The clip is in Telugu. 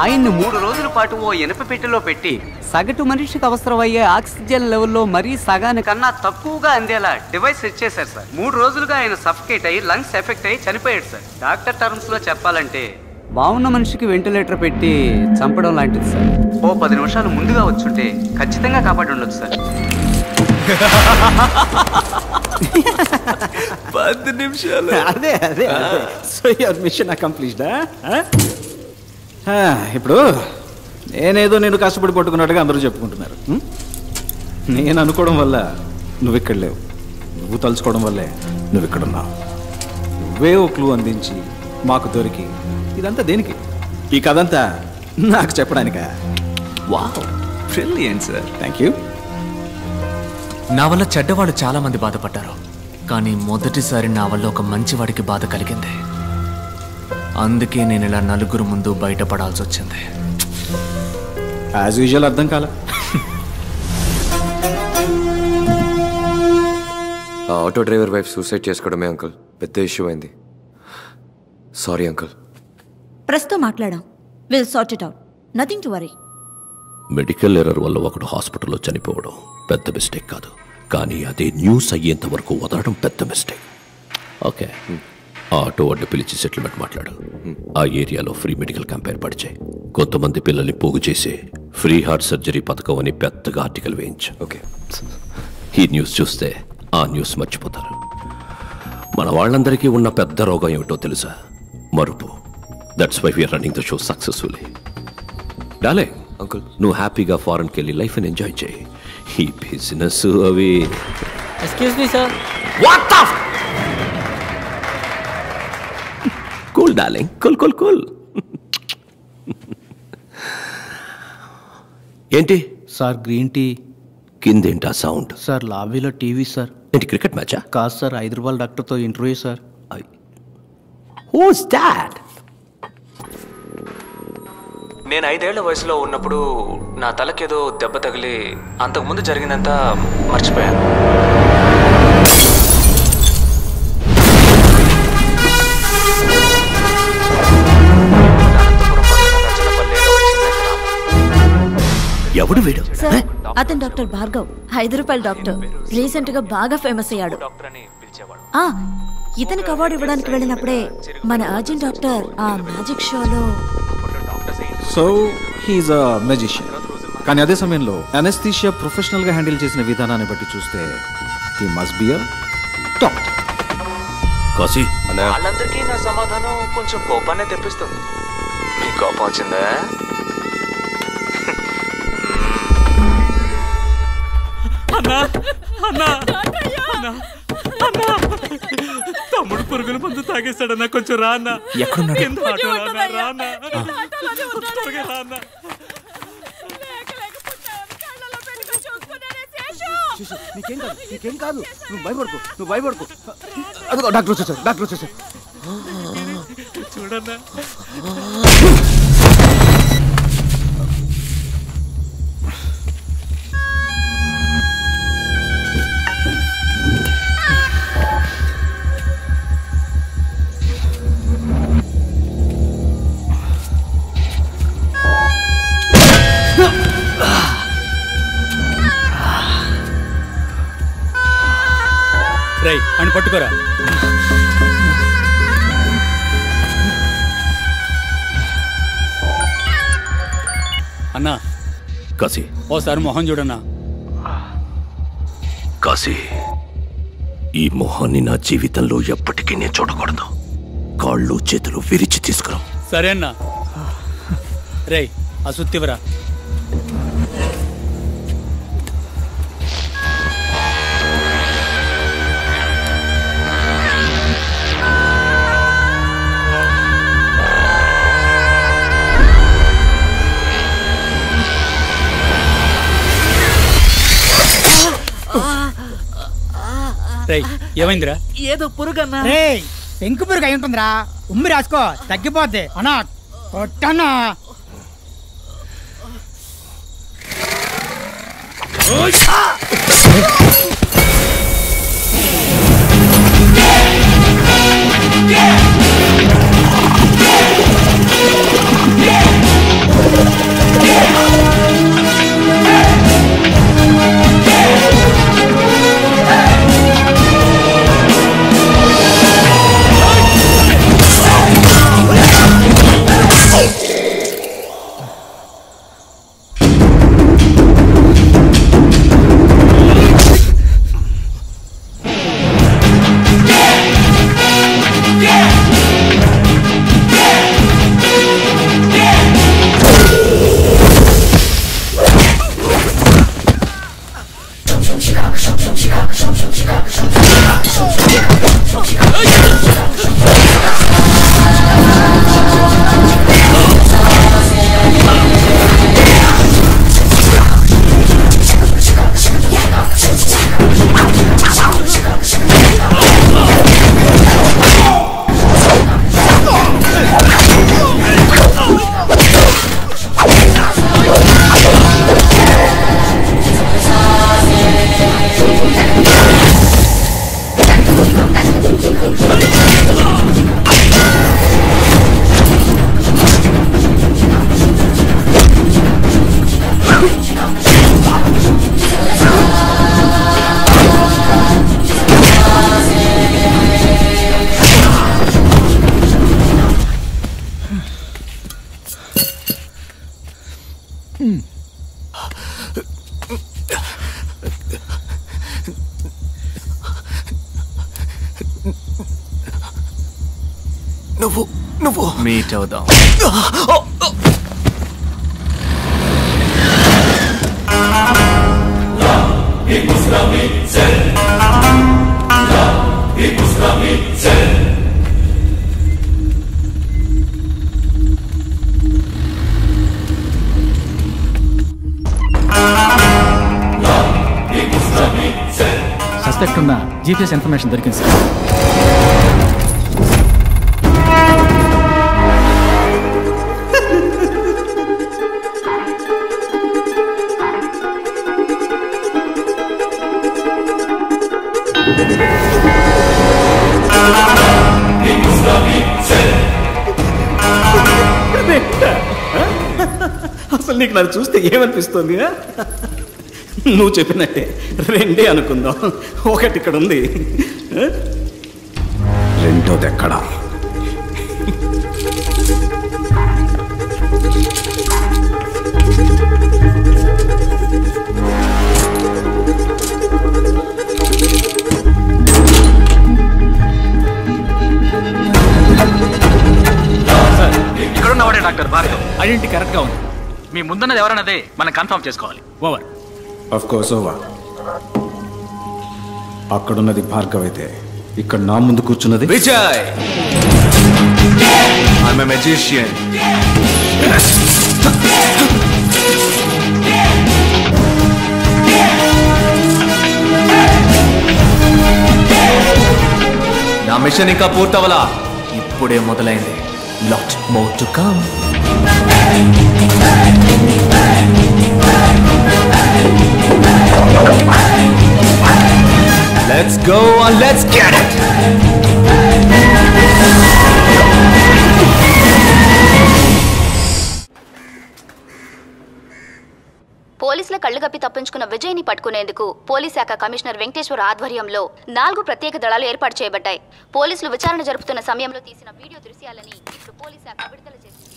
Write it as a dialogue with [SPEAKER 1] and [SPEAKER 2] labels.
[SPEAKER 1] ఆయన్ని 3 రోజుల పాటు ఓ ఇనప పెట్టెలో పెట్టి సగటు మనిషికి అవసరమయ్యే ఆక్సిజన్ లెవెల్లో మరీ సగానికన్నా తక్కువగా అందేలా డివైస్ సెట్ చేశారు సార్. 3 రోజులుగా ఆయన సఫకేట్ అయ్యి లంగ్స్ ఎఫెక్ట్ అయ్యి చనిపోయాడు సార్. డాక్టర్ టర్మ్స్ లో చెప్పాలంటే బాగున్న మనిషికి వెంటిలేటర్ పెట్టి చంపడం లాంటిది సార్. ఓ 10 నిమిషాలు ముందుగా వచ్చుంటే ఖచ్చితంగా కాపాడి ఉండొచ్చు సార్.
[SPEAKER 2] 10 నిమిషాలు.
[SPEAKER 3] అదే సో యువర్ మిషన్ అకంప్లీష్డా? ఇప్పుడు నేనేదో నేను కష్టపడి పట్టుకున్నట్టుగా అందరూ చెప్పుకుంటున్నారు. నేను అనుకోవడం వల్ల నువ్వు ఇక్కడ లేవు, నువ్వు తలుచుకోవడం వల్లే నువ్వు ఇక్కడ ఉన్నావు. నువ్వే ఓ క్లూ అందించి మాకు దొరికి ఇదంతా దేనికి? ఈ కథ అంతా నాకు చెప్పడానికా?
[SPEAKER 2] Wow, brilliant sir.
[SPEAKER 3] Thank you.
[SPEAKER 4] నా వల్ల చెడ్డవాళ్ళు చాలా మంది బాధపడ్డారు, కానీ మొదటిసారి నా వల్ల ఒక మంచివాడికి బాధ కలిగింది. అందుకే నేను ఇలా నలుగురు ముందు బయటపడాల్సి వచ్చింది.
[SPEAKER 3] యాజ్ యూజువల్ అర్థం కాల.
[SPEAKER 5] ఆటో డ్రైవర్ వైఫ్ సూసైడ్ చేసుకోవడమే అంకుల్ పెద్ద ఇష్యూ అయింది. Sorry uncle.
[SPEAKER 6] ప్రస్తుతం మాట్లాడాం. Will sort it out. Nothing to worry.
[SPEAKER 7] Medical error వల్ల ఒకడు హాస్పిటల్లో చనిపోవడం పెద్ద మిస్టేక్ కాదు, కానీ అదే న్యూస్ అయ్యేంత వరకు వదలడం పెద్ద మిస్టేక్. ఓకే, ఆటో అడ్డు పిలిచి సెటిల్మెంట్ మాట్లాడు. ఆ ఏరియాలో ఫ్రీ మెడికల్ క్యాంప్ ఏర్పాటు చేయి. కొంతమంది పిల్లల్ని పోగు చేసి ఫ్రీ హార్ట్ సర్జరీ పథకం అని పెద్దగా ఆర్టికల్ వేయించు.
[SPEAKER 5] ఓకే.
[SPEAKER 7] ఈ న్యూస్ చూస్తే ఆ న్యూస్ మర్చిపోతారు. మన వాళ్ళందరికీ ఉన్న పెద్ద రోగం ఏమిటో తెలుసా? మరుపు. That's why we are running the show successfully. డాలే అంకుల్, నువ్వు హ్యాపీగా ఫారెన్కి వెళ్ళి లైఫ్ని ఎంజాయ్ చేయి. ఈ బిజినెస్ అవి.
[SPEAKER 8] Excuse me sir.
[SPEAKER 7] What the cool darling, cool cool cool. ఏంటి
[SPEAKER 9] సార్ గ్రీన్ టీ?
[SPEAKER 7] కిందేంటా సౌండ్?
[SPEAKER 9] సార్ లాబీలో టీవీ సార్.
[SPEAKER 7] ఏంటి క్రికెట్ మ్యాచా?
[SPEAKER 9] కాదు సార్, హైదరాబాద్ డాక్టర్తో ఇంటర్వ్యూ సార్.
[SPEAKER 7] Who's that?
[SPEAKER 4] నేను 5 ఏళ్ల వయసులో ఉన్నప్పుడు నా తలకేదో దెబ్బ తగిలి అంతకుముందు జరిగిందంతా మర్చిపోయాను.
[SPEAKER 7] ఎవడు వీడు?
[SPEAKER 6] సార్, అతను doctor Bhargav, Hyderabad doctor. Recent గా బాగా ఫేమస్ అయ్యాడు. ఇతనికి అవార్డు ఇవ్వడానికి వెళ్ళినప్పుడే మన అర్జున్ డాక్టర్ ఆ మ్యాజిక్ షోలో.
[SPEAKER 3] సో హీఈస్ అ మ్యాజిషియన్. కానీ అదే సమయంలో అనెస్థీషియా ప్రొఫెషనల్ గా హ్యాండిల్ చేసిన విధానాన్ని బట్టి చూస్తే he must be a top.
[SPEAKER 7] Kashi,
[SPEAKER 4] వాళ్ళందరికీ నా సమాధానం కొంచెం కోపాన్ని తెప్పిస్తుంది. మీ కోపం వచ్చిందా?
[SPEAKER 2] తమ్ముడు పురుగుల మందు తాగేస్తాడన్నా, కొంచెం రా అన్న.
[SPEAKER 3] నీకేం కాదు, నువ్వు భయపడుకో. అదిగో డాక్టర్ వచ్చేసారు.
[SPEAKER 2] చూడన్నా.
[SPEAKER 9] రై అని పట్టుకోరా. అన్నా
[SPEAKER 7] కాశీ,
[SPEAKER 9] ఓసారి మొహం చూడన్నా.
[SPEAKER 7] కాశీ, ఈ మొహాన్ని నా జీవితంలో ఎప్పటికీ నేను చూడకూడదు. కాళ్ళు చేతులు విరిచి తీసుకురా.
[SPEAKER 9] సరే అన్నా. రై అసుత్తివరా. ఏమైందిరా?
[SPEAKER 8] ఏదో పురుగన్నా.
[SPEAKER 10] పెంకు పురుగు అయి ఉంటుందిరా. ఉమ్మి రాసుకో, తగ్గిపోద్ది. అన్నా కొట్టన్నా.
[SPEAKER 4] నువ్వు మీట్ అవుదాం.
[SPEAKER 11] సస్పెక్ట్ ఉన్న జీపీఎస్ ఇన్ఫర్మేషన్ దొరికింది సార్.
[SPEAKER 3] అసలు నీకు నన్ను చూస్తే ఏమనిపిస్తుంది? నువ్వు చెప్పినట్టే రెండే అనుకుందాం. ఒకటి ఇక్కడ ఉంది, రెండోది ఎక్కడా?
[SPEAKER 11] ఇక్కడున్నవాడే డాక్టర్ భార్గవ్. ఐడెంటిటీ కరెక్ట్ గా ఉంది. మీ ముందున్నది ఎవరన్నదే మనం కన్ఫర్మ్ చేసుకోవాలి. ఓవర్.
[SPEAKER 3] Of course over. అక్కడున్నది భార్గవ్ అయితే ఇక్కడ నా ముందు కూర్చున్నది
[SPEAKER 4] విజయ్. I'm a magician. నా మిషన్ ఇంకా పూర్తవలా, ఇప్పుడే మొదలైంది. Lot more to come. Let's go and let's get it.
[SPEAKER 12] పోలీసుల కళ్లు గప్పి తప్పించుకున్న విజయ్ని పట్టుకునేందుకు పోలీస్ శాఖ కమిషనర్ వెంకటేశ్వర ఆధ్వర్యంలో 4 ప్రత్యేక దళాలు ఏర్పాటు చేయబడ్డాయి. పోలీసులు విచారణ జరుపుతున్న సమయంలో తీసిన వీడియో దృశ్యాలని ఇప్పుడు పోలీస్ శాఖ విడుదల చేసింది.